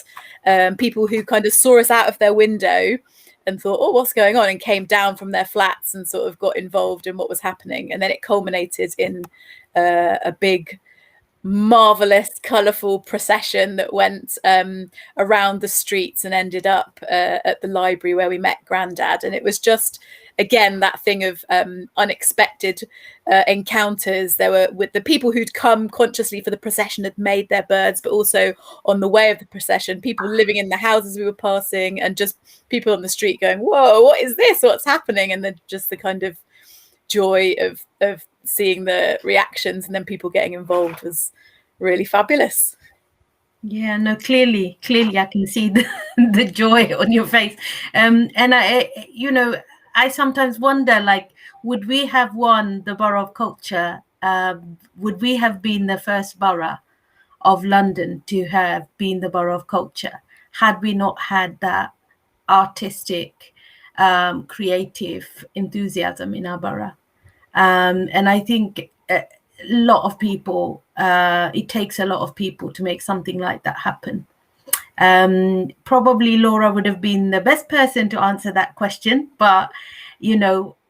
people who kind of saw us out of their window and thought, oh, what's going on? And came down from their flats and sort of got involved in what was happening. And then it culminated in a big, marvelous, colourful procession that went around the streets and ended up at the library where we met Grandad. And it was just, again, that thing of unexpected encounters. There were with the people who'd come consciously for the procession had made their birds, but also on the way of the procession, people living in the houses we were passing, and just people on the street going, whoa, what is this? What's happening? And then just the kind of joy of seeing the reactions and then people getting involved was really fabulous. Yeah, no, clearly I can see the joy on your face. And I sometimes wonder, like, would we have won the Borough of Culture? Would we have been the first borough of London to have been the Borough of Culture had we not had that artistic, creative enthusiasm in our borough? And I think a lot of people, it takes a lot of people to make something like that happen. Probably Laura would have been the best person to answer that question, but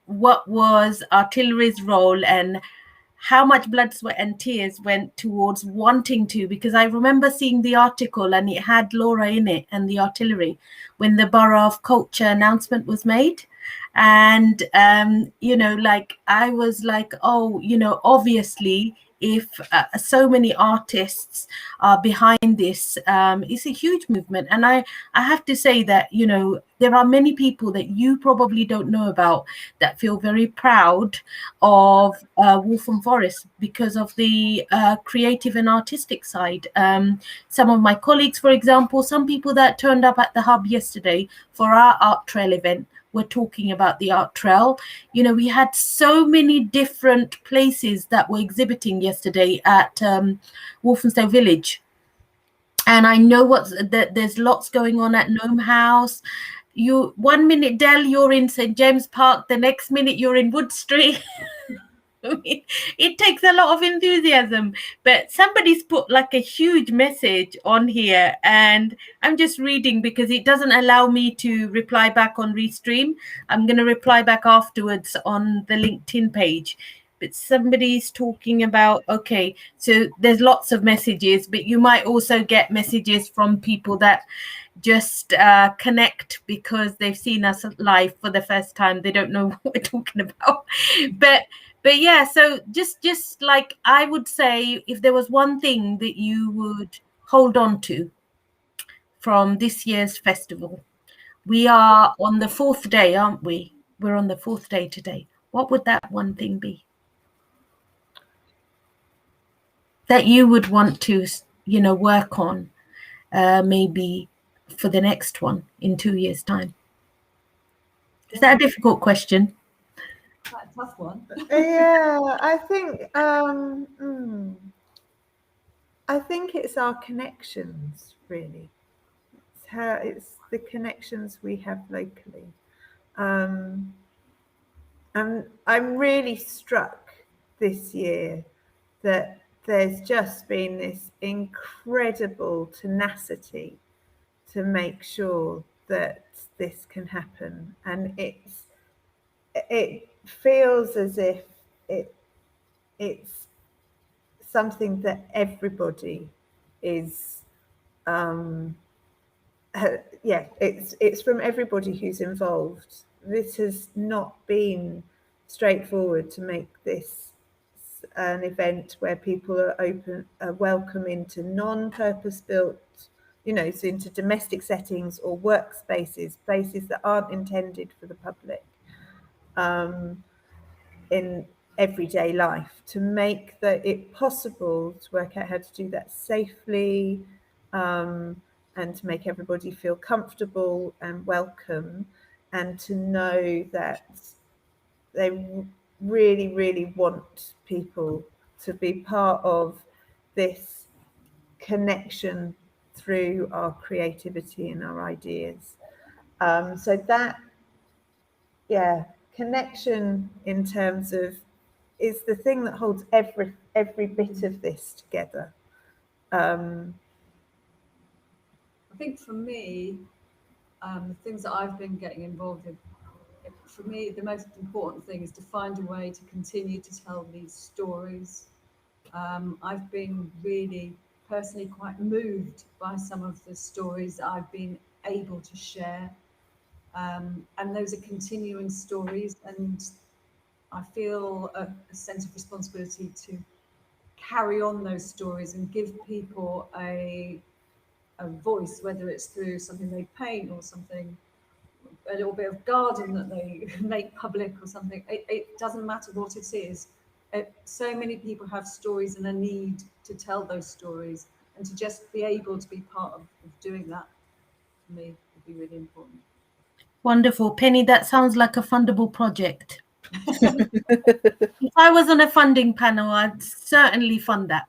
what was artillery's role and how much blood, sweat and tears went towards wanting to, because I remember seeing the article and it had Laura in it and the artillery when the Borough of Culture announcement was made. And I was like, oh, obviously if so many artists are behind this, it's a huge movement. And I have to say that there are many people that you probably don't know about that feel very proud of Waltham Forest because of the creative and artistic side. Some of my colleagues, for example, some people that turned up at the hub yesterday for our art trail event were talking about the art trail. We had so many different places that were exhibiting yesterday at Walthamstow Village. And I know there's lots going on at Gnome House. 1 minute, Del, you're in St. James Park. The next minute you're in Wood Street. It takes a lot of enthusiasm, but somebody's put like a huge message on here and I'm just reading because it doesn't allow me to reply back on Restream. I'm going to reply back afterwards on the LinkedIn page. But somebody's talking about, okay, so there's lots of messages, but you might also get messages from people that just connect because they've seen us live for the first time. They don't know what we're talking about. But yeah, so just like I would say, if there was one thing that you would hold on to from this year's festival, we are on the 4th day, aren't we? We're on the 4th day today. What would that one thing be that you would want to, work on maybe for the next one in 2 years' time? Is that a difficult question? Quite a tough one. Yeah, I think it's our connections, really. It's the connections we have locally. And I'm really struck this year that there's just been this incredible tenacity to make sure that this can happen. And it feels as if it's something that everybody is it's from everybody who's involved. This has not been straightforward to make this an event where people are welcome into non-purpose built, so into domestic settings or workspaces, places that aren't intended for the public in everyday life, to make it possible to work out how to do that safely, and to make everybody feel comfortable and welcome, and to know that they really, really want people to be part of this connection through our creativity and our ideas. So that, connection in terms of is the thing that holds every bit of this together. I think for me, the things that I've been getting involved in, for me, the most important thing is to find a way to continue to tell these stories. I've been really personally quite moved by some of the stories that I've been able to share. And those are continuing stories, and I feel a sense of responsibility to carry on those stories and give people a voice, whether it's through something they paint or something, a little bit of garden that they make public or something. It doesn't matter what it is. So many people have stories and a need to tell those stories, and to just be able to be part of doing that, for me, would be really important. Wonderful. Penny, that sounds like a fundable project. If I was on a funding panel, I'd certainly fund that.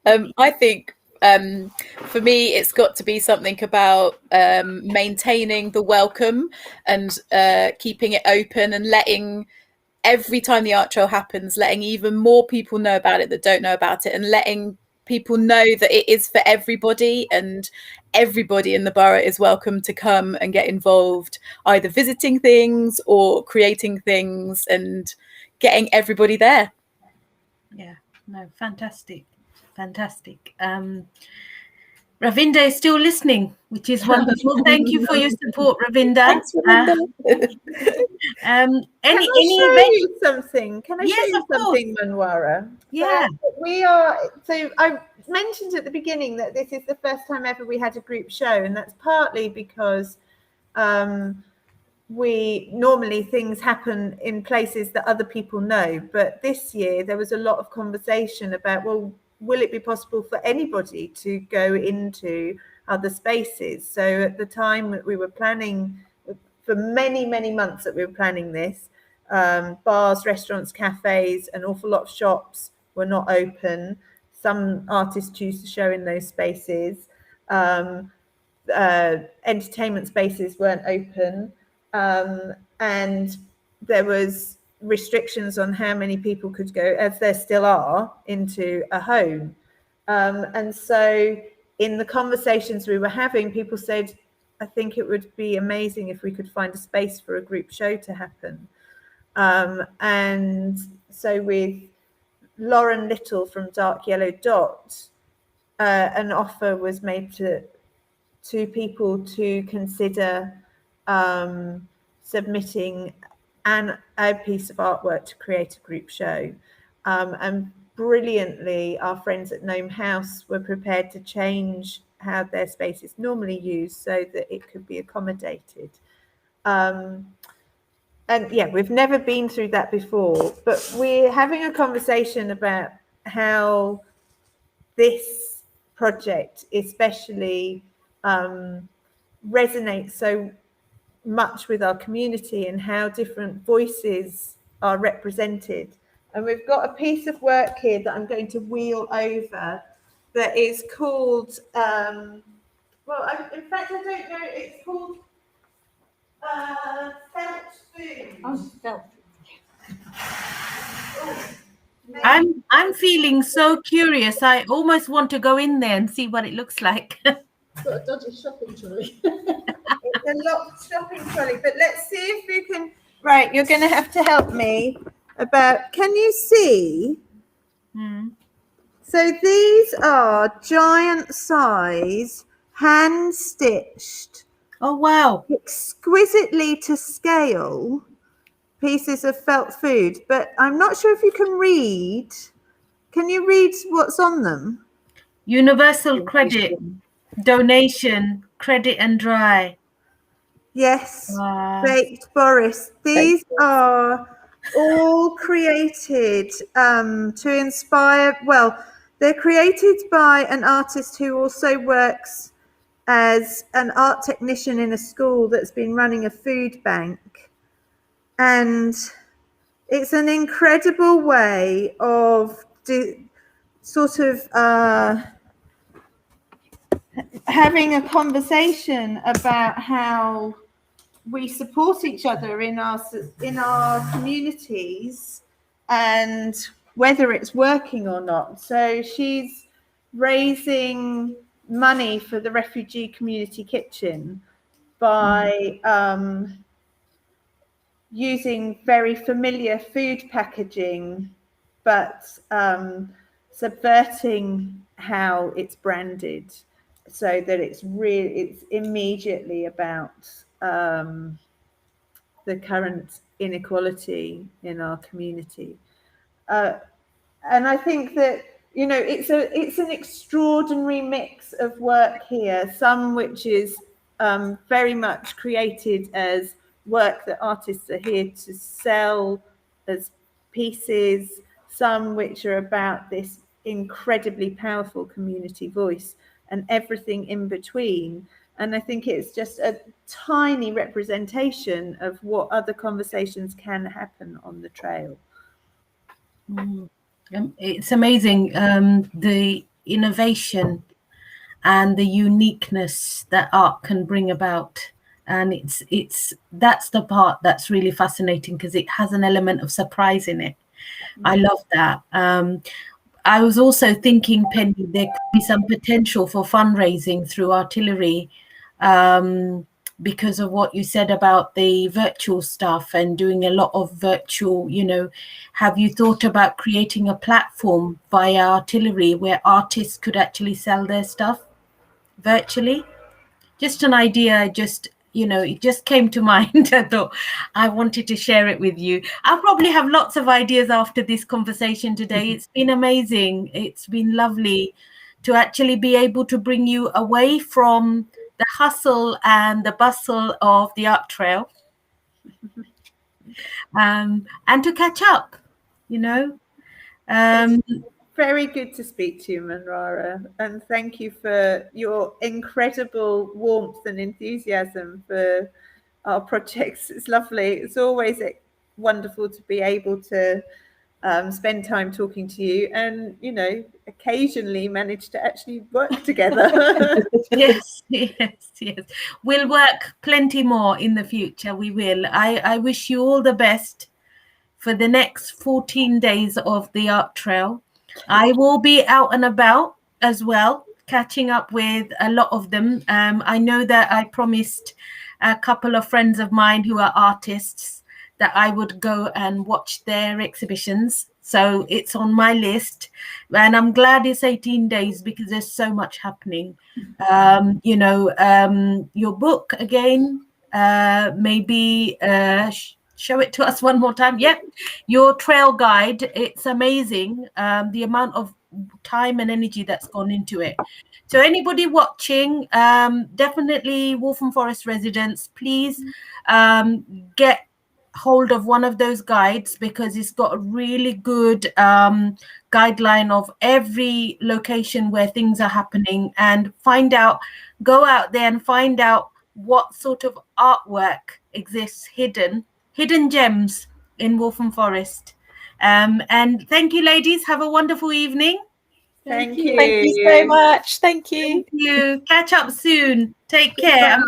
I think for me, it's got to be something about maintaining the welcome and keeping it open, and letting, every time the art trail happens, letting even more people know about it that don't know about it, and letting people know that it is for everybody, and everybody in the borough is welcome to come and get involved, either visiting things or creating things, and getting everybody there. Yeah, no, fantastic. Ravinda is still listening, which is wonderful. Thank you for your support, Ravinda. Thanks, Ravinda. Can I show you something? Can I show you something, Monwara? Yeah. We are, so I mentioned at the beginning that this is the first time ever we had a group show, and that's partly because we normally things happen in places that other people know, but this year there was a lot of conversation about, well, will it be possible for anybody to go into other spaces? So at the time that we were planning, for many months that we were planning this, bars, restaurants, cafes, an awful lot of shops were not open. Some artists choose to show in those spaces. Entertainment spaces weren't open, and there was restrictions on how many people could go, as there still are, into a home. And so in the conversations we were having, people said, I think it would be amazing if we could find a space for a group show to happen. And so with Lauren Little from Dark Yellow Dot, an offer was made to people to consider submitting a piece of artwork to create a group show. And brilliantly, our friends at Gnome House were prepared to change how their space is normally used so that it could be accommodated. And yeah, we've never been through that before, but we're having a conversation about how this project especially resonates so much with our community, and how different voices are represented. And we've got a piece of work here that I'm going to wheel over that is called, in fact, I don't know, it's called Felt Food. Oh, felt. I'm feeling so curious. I almost want to go in there and see what it looks like. It's got a dodgy shopping trolley. It's a locked shopping trolley, but let's see if you can. Right, you're going to have to help me about. Can you see? So these are giant size, hand stitched. Oh wow! Exquisitely to scale pieces of felt food, but I'm not sure if you can read. Can you read what's on them? Universal credit, donation, credit and dry. Yes, baked Boris. These are all created to inspire. Well, they're created by an artist who also works as an art technician in a school that's been running a food bank. And it's an incredible way of having a conversation about how we support each other in our communities, and whether it's working or not. So she's raising money for the refugee community kitchen by using very familiar food packaging, but subverting how it's branded, so that it's immediately about the current inequality in our community. And I think that, you know, it's an extraordinary mix of work here, some which is very much created as work that artists are here to sell as pieces, some which are about this incredibly powerful community voice, and everything in between. And I think it's just a tiny representation of what other conversations can happen on the trail. It's amazing, the innovation and the uniqueness that art can bring about, and that's the part that's really fascinating, because it has an element of surprise in it. I love that. I was also thinking, Penny, there could be some potential for fundraising through Artillery, because of what you said about the virtual stuff and doing a lot of virtual, you know. Have you thought about creating a platform via Artillery where artists could actually sell their stuff virtually? Just an idea, just, you know, it just came to mind. I thought I wanted to share it with you. I'll probably have lots of ideas after this conversation today. It's been amazing. It's been lovely to actually be able to bring you away from the hustle and the bustle of the art trail, and to catch up, you know. Very good to speak to you, Monwara, and thank you for your incredible warmth and enthusiasm for our projects. It's lovely. It's always wonderful to be able to spend time talking to you, and, you know, occasionally manage to actually work together. Yes. We'll work plenty more in the future. We will. I wish you all the best for the next 14 days of the art trail. I will be out and about as well, catching up with a lot of them. I know that I promised a couple of friends of mine who are artists that I would go and watch their exhibitions. So it's on my list, and I'm glad it's 18 days because there's so much happening. You know, your book again, maybe show it to us one more time. Yep, your trail guide. It's amazing, the amount of time and energy that's gone into it. So anybody watching, definitely Waltham Forest residents, please get hold of one of those guides, because it's got a really good guideline of every location where things are happening, and go out there and find out what sort of artwork exists, hidden gems in Waltham Forest. And thank you, ladies. Have a wonderful evening. Thank you. Thank you so much. Thank you. Thank you. Catch up soon. Take care. I'm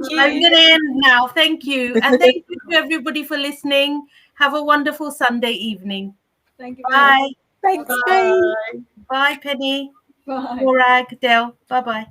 gonna end now. Thank you. And thank you to everybody for listening. Have a wonderful Sunday evening. Thank you. Bye. Thanks. Bye. Bye, Penny. Bye. Morag, Del. Bye-bye.